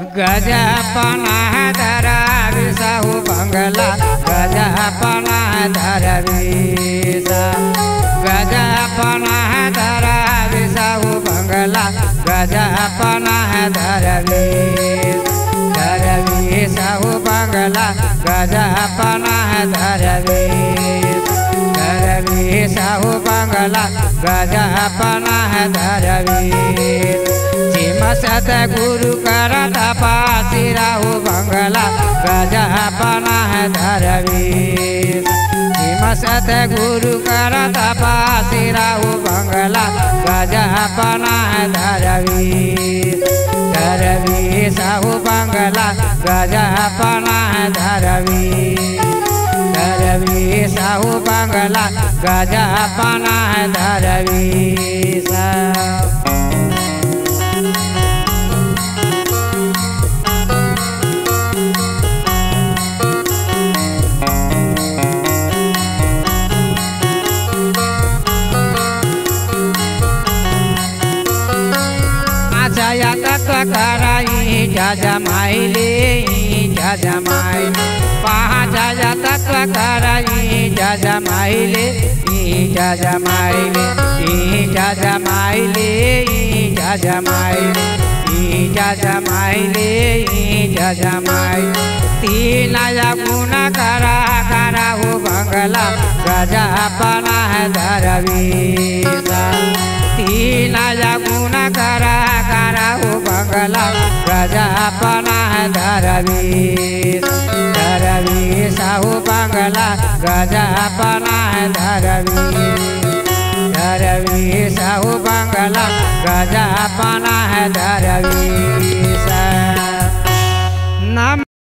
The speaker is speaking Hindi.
गजपना धरविसाहु बंगला गजपना धरविसा गजपना धरविसाहु बंगला गजपना धरविसाहु बंगला गजपना धरविसाहु बंगला गजपना सत गुरु कर तपासिराहु बंगला गजपना धरवीर सत गुरु कर तपासिराहु बंगला गजपना धरवीर साहु बंगला गजपना धरवीर साहु बंगला गजपना धरवीर जया तत्व कराई जजमाइले जजमाइले पहा जया तत्व कराई जजमाइले जजमाइले जजमाइले जजमाइले जजमाइले जजमाइले तीन गुण करा कराहु बंगला गजपना धरवीसा तीन गुण करा कराहु बंगला गजपना धरवीर साहु बंगला गजपना धरवीर साहु बंगला गजपना धरवीर